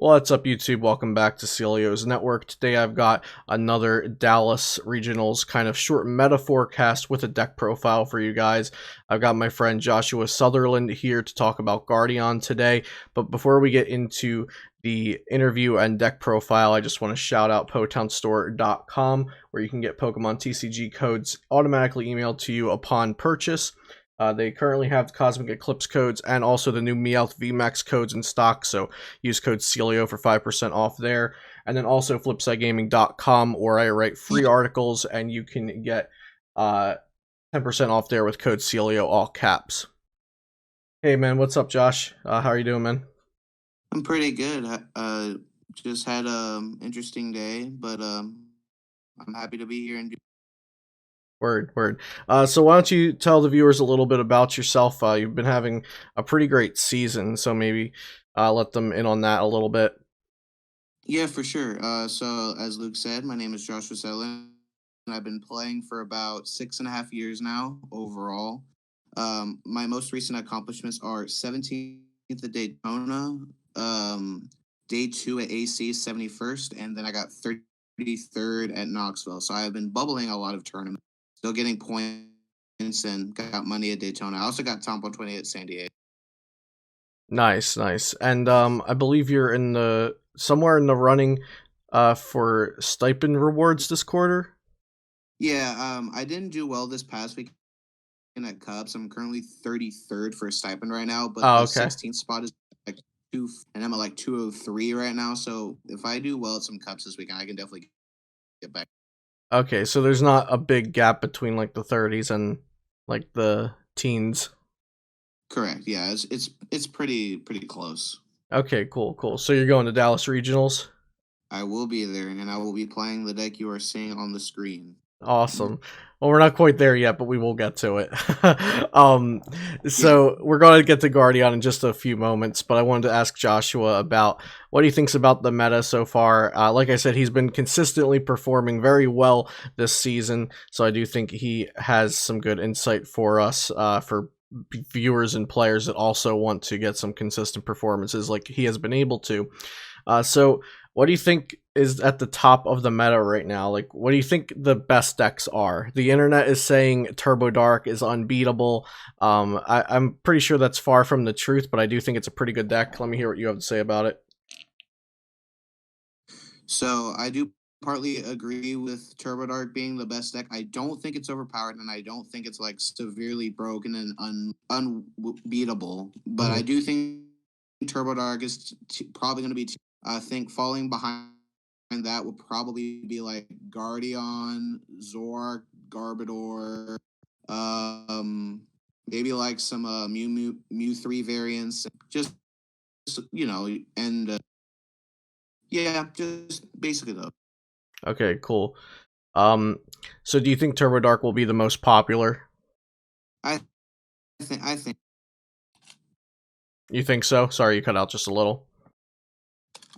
What's up, YouTube? Welcome back to Celio's Network. Today I've got another Dallas Regionals kind of short meta forecast with a deck profile for you guys. I've got my friend Joshua Sutherland here to talk about Gardeon today. But before we get into the interview and deck profile, I just want to shout out PotownStore.com, where you can get Pokemon TCG codes automatically emailed to you upon purchase. They currently have Cosmic Eclipse codes and also the new Meowth VMAX codes in stock, so use code Celio for 5% off there. And then also flipsidegaming.com, where I write free articles, and you can get 10% off there with code Celio, all caps. Hey man, what's up, Josh? How are you doing, man? I'm pretty good. Just had an interesting day, but I'm happy to be here and Word. So why don't you tell the viewers a little bit about yourself? You've been having a pretty great season, so maybe let them in on that a little bit. Yeah, for sure. So as Luke said, my name is Joshua Sutherland, and I've been playing for about 6.5 years now overall. My most recent accomplishments are 17th at Daytona, day 2 at AC 71st, and then I got 33rd at Knoxville. So I've been bubbling a lot of tournaments. Still getting points and got money at Daytona. I also got Top 120 at San Diego. Nice. And I believe you're in somewhere in the running for stipend rewards this quarter. Yeah, I didn't do well this past week at Cubs. I'm currently 33rd for a stipend right now, but the 16th spot is like 2, and I'm at like 203 right now. So if I do well at some Cubs this weekend, I can definitely get back. Okay, so there's not a big gap between like the 30s and like the teens. Correct. Yeah, it's pretty close. Okay, cool. So you're going to Dallas Regionals? I will be there, and I will be playing the deck you are seeing on the screen. Awesome. Well, we're not quite there yet, but we will get to it. So we're going to get to Gardeon in just a few moments, but I wanted to ask Joshua about what he thinks about the meta so far. Like I said, he's been consistently performing very well this season, so I do think he has some good insight for us, for viewers and players that also want to get some consistent performances like he has been able to. So what do you think is at the top of the meta right now? Like, what do you think the best decks are? The internet is saying Turbo Dark is unbeatable. I'm pretty sure that's far from the truth, but I do think it's a pretty good deck. Let me hear what you have to say about it. So I do partly agree with Turbo Dark being the best deck. I don't think it's overpowered, and I don't think it's like severely broken and unbeatable. But I do think Turbo Dark is probably going to be. I think falling behind that would probably be like Gardeon, Zork, Garbodor, maybe like some Mew 3 variants. Just and yeah, just basically though. Okay, cool. So do you think Turbo Dark will be the most popular? I think. You think so? Sorry, you cut out just a little.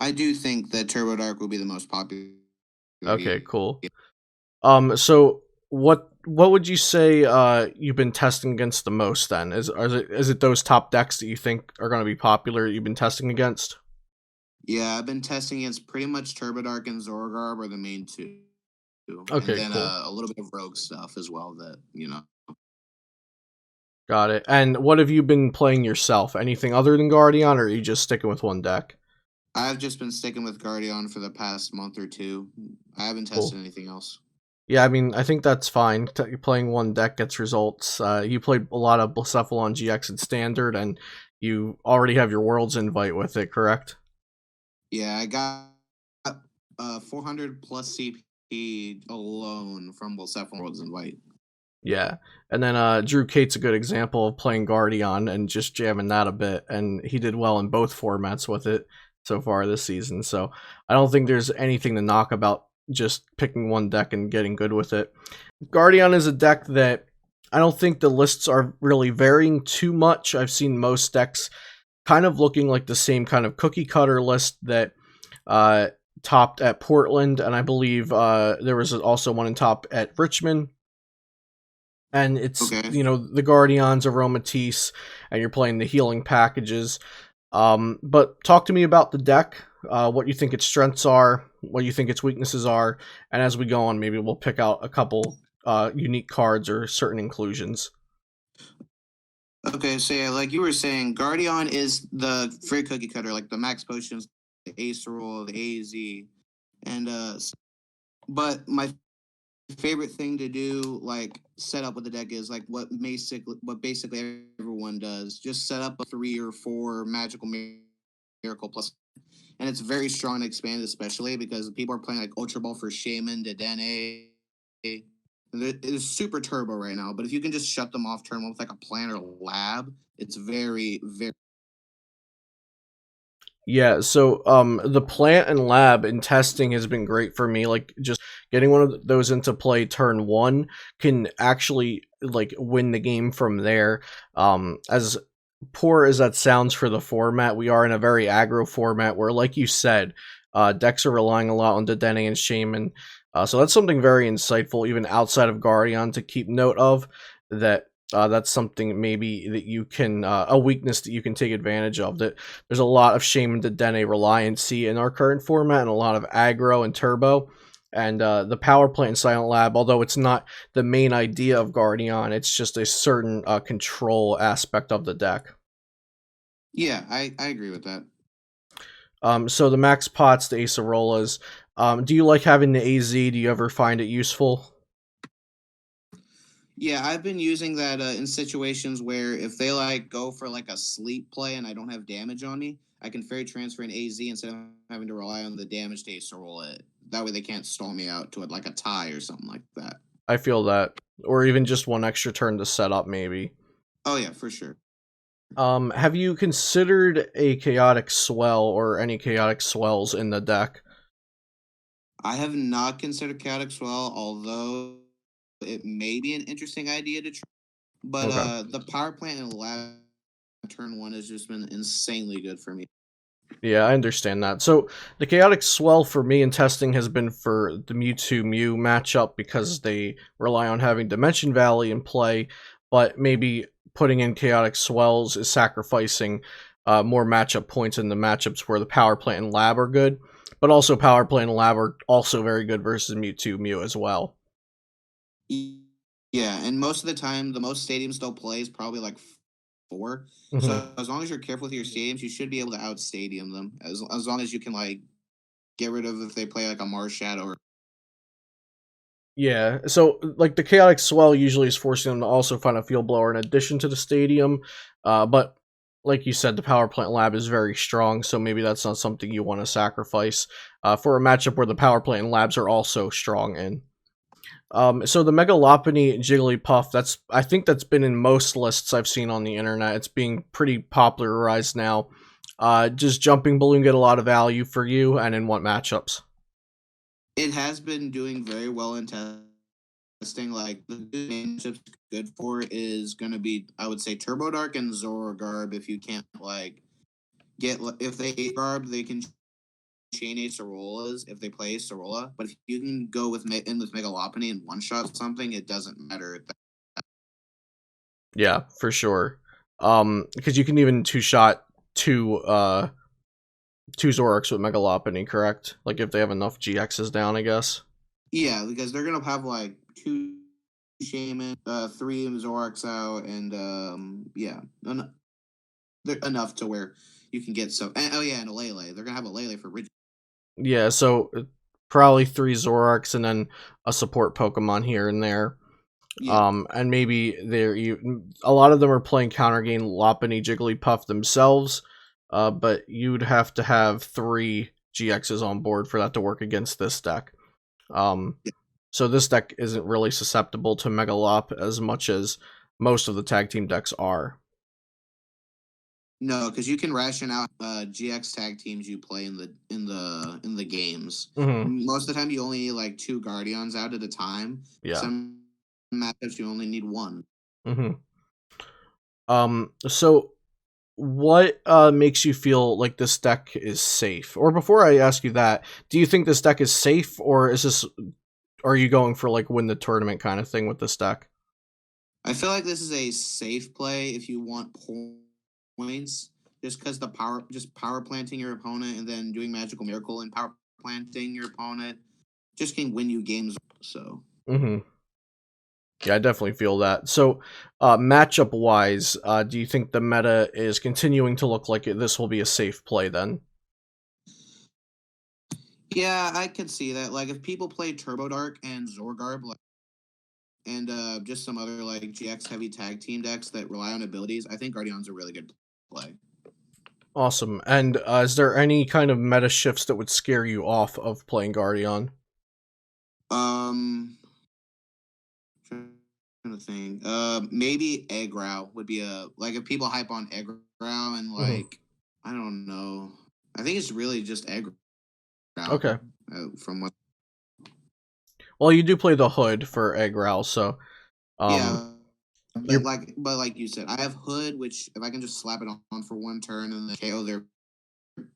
I do think that Turbo Dark will be the most popular. Okay, cool. So what would you say you've been testing against the most then? Is it those top decks that you think are going to be popular you've been testing against? Yeah, I've been testing against pretty much Turbo Dark and Zorgarb are the main two. Okay, and then cool. A little bit of rogue stuff as well that, Got it. And what have you been playing yourself? Anything other than Gardeon, or are you just sticking with one deck? I've just been sticking with Gardeon for the past month or two. I haven't tested anything else. Yeah, I mean, I think that's fine. Playing one deck gets results. You played a lot of Blacephalon GX in Standard, and you already have your Worlds invite with it, correct? Yeah, I got 400 plus CP alone from Blacephalon Worlds invite. Yeah, and then Drew Cate's a good example of playing Gardeon and just jamming that a bit, and he did well in both formats with it so far this season. So I don't think there's anything to knock about just picking one deck and getting good with it. Gardeon is a deck that I don't think the lists are really varying too much. I've seen most decks kind of looking like the same kind of cookie cutter list that topped at Portland, and I believe there was also one in top at Richmond. And it's, the Guardians, Aromatisse, and you're playing the healing packages. But talk to me about the deck, what you think its strengths are, what you think its weaknesses are, and as we go on, maybe we'll pick out a couple unique cards or certain inclusions. Okay, so yeah, like you were saying, Gardeon is the free cookie cutter, like the max potions, the ace roll, the AZ, and but my favorite thing to do, like set up with the deck, is like what basically everyone does. Just set up a 3 or 4 magical miracle plus, and it's very strong and expanded, especially because people are playing like Ultra Ball for Shaman, Dedenne. It is super turbo right now, but if you can just shut them off turn one with like a plan or lab, it's very, very. Yeah, so the plant and lab in testing has been great for me. Like just getting one of those into play turn one can actually like win the game from there. As poor as that sounds for the format, we are in a very aggro format where, like you said, decks are relying a lot on Dedenne and Shaman. So that's something very insightful, even outside of Gardeon, to keep note of. That that's something maybe that you can a weakness that you can take advantage of. That there's a lot of Shaman Dedenne reliancy in our current format, and a lot of aggro and turbo. And the power plant and silent lab, although it's not the main idea of Gardeon, it's just a certain control aspect of the deck. Yeah, I agree with that. So the max pots, the Acerolas. Do you like having the AZ? Do you ever find it useful? Yeah, I've been using that in situations where if they like go for like a sleep play and I don't have damage on me, I can fairy transfer an AZ instead of having to rely on the damage to ace roll it. That way they can't stall me out to it like a tie or something like that. I feel that, or even just one extra turn to set up, maybe. Oh yeah, for sure. Have you considered a chaotic swell or any chaotic swells in the deck? I have not considered chaotic swell, although it may be an interesting idea to try. But Okay. the power plant in the lab turn one has just been insanely good for me. Yeah, I understand that. So the chaotic swell for me in testing has been for the Mewtwo Mew matchup because they rely on having Dimension Valley in play, but maybe putting in chaotic swells is sacrificing more matchup points in the matchups where the power plant and lab are good, but also power plant and lab are also very good versus Mewtwo Mew as well. Yeah, and most of the time, the most stadiums they'll play is probably like 4. Hmm. So as long as you're careful with your stadiums, you should be able to out stadium them. As long as you can like get rid of if they play like a Mars Shadow or. Yeah, so like the chaotic swell usually is forcing them to also find a field blower in addition to the stadium, but like you said, the power plant lab is very strong, so maybe that's not something you want to sacrifice for a matchup where the power plant and labs are also strong in. So the Megalopony Jigglypuff, I think that's been in most lists I've seen on the internet. It's being pretty popularized now. Does Jumping Balloon get a lot of value for you, and in what matchups? It has been doing very well in testing. Like the matchups good for is going to be, I would say, Turbo Dark and Zorogarb. If you can't like get if they hate Garb, they can chain Acerolas if they play Acerola. But if you can go with with Megalopony and one shot something, it doesn't matter. Yeah, for sure. Because you can even two-shot two Zoroarks with Megalopony, correct? Like if they have enough GXs down, I guess. Yeah, because they're gonna have like 2 Shaman, 3 Zoroarks out, and yeah, they're enough to where you can get so. And, oh yeah, and a Lele. They're gonna have a Lele for Ridge. Yeah, so probably 3 Zoroarks and then a support Pokemon here and there. Yeah, And maybe a lot of them are playing counter gain Lopunny Jigglypuff themselves, but you'd have to have 3 GXs on board for that to work against this deck. Um, so this deck isn't really susceptible to Megalop as much as most of the tag team decks are. no, because you can ration out GX tag teams you play in the games. Hmm. Most of the time, you only need like 2 Guardians out at a time. Yeah. Some matchups you only need 1. Hmm. So what makes you feel like this deck is safe? Or before I ask you that, do you think this deck is safe, or are you going for like win the tournament kind of thing with this deck? I feel like this is a safe play if you want points, just because power planting your opponent and then doing magical miracle and power planting your opponent just can win you games. So. Yeah, I definitely feel that. So, matchup wise, do you think the meta is continuing to look like this will be a safe play then? Yeah, I could see that. Like, if people play Turbo Dark and Zorgarb, like, and just some other like GX heavy tag team decks that rely on abilities, I think Gardeon's a really good play. Awesome. And is there any kind of meta shifts that would scare you off of playing Gardeon? Trying to think. Maybe Eggrow would be like if people hype on Eggrow and like I don't know. I think it's really just Eggrow. Okay. From what. Well, you do play the Hood for Eggrow, so Yeah. But like you said, I have Hood, which if I can just slap it on for one turn and then KO their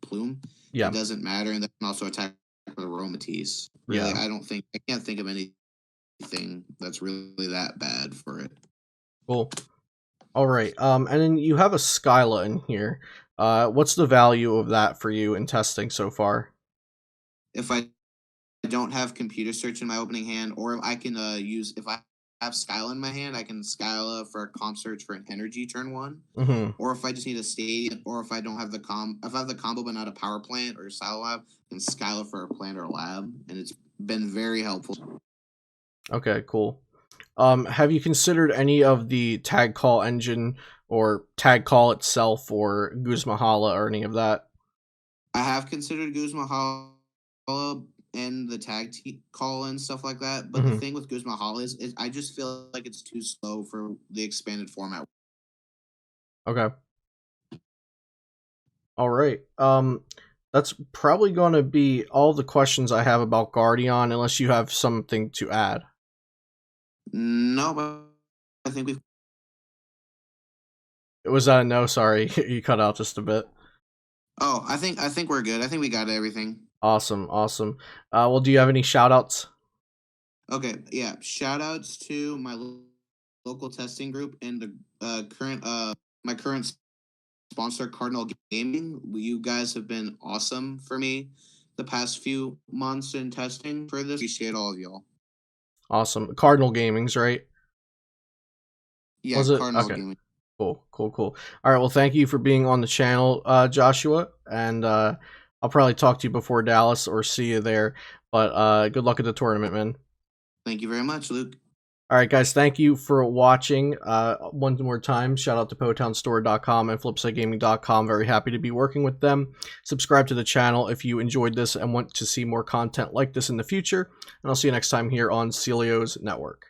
plume, yeah, it doesn't matter, and then also attack with Aromatisse. Really, yeah. I can't think of anything that's really that bad for it. Cool. All right. And then you have a Skyla in here. What's the value of that for you in testing so far? If I don't have computer search in my opening hand, or I can if I have Skyla in my hand, I can Skyla for a comp search for an energy turn one. Or if I just need a stadium, or if I don't have if I have the combo but not a power plant or a Silo Lab, I can Skyla for a plant or a lab, and it's been very helpful. Okay, cool. Have you considered any of the tag call engine or tag call itself or Guzmahala or any of that? I have considered Guzmahala and the call and stuff like that, but the thing with Guzmahala is I just feel like it's too slow for the expanded format. Okay. All right. That's probably going to be all the questions I have about Gardeon, unless you have something to add. No, but I think we've. Was that a no? Sorry, you cut out just a bit. Oh, I think we're good. I think we got everything. Awesome, awesome. Well, do you have any shout outs? Okay, yeah. Shout outs to my local testing group and the my current sponsor, Cardinal Gaming. You guys have been awesome for me the past few months in testing for this. Appreciate all of y'all. Awesome. Cardinal Gaming's right. Yeah, Was it? Cardinal Okay. Gaming. Cool. All right. Well, thank you for being on the channel, Joshua, and I'll probably talk to you before Dallas or see you there. But good luck at the tournament, man. Thank you very much, Luke. All right, guys, thank you for watching. One more time, shout out to PotownStore.com and FlipsideGaming.com. Very happy to be working with them. Subscribe to the channel if you enjoyed this and want to see more content like this in the future. And I'll see you next time here on Celio's Network.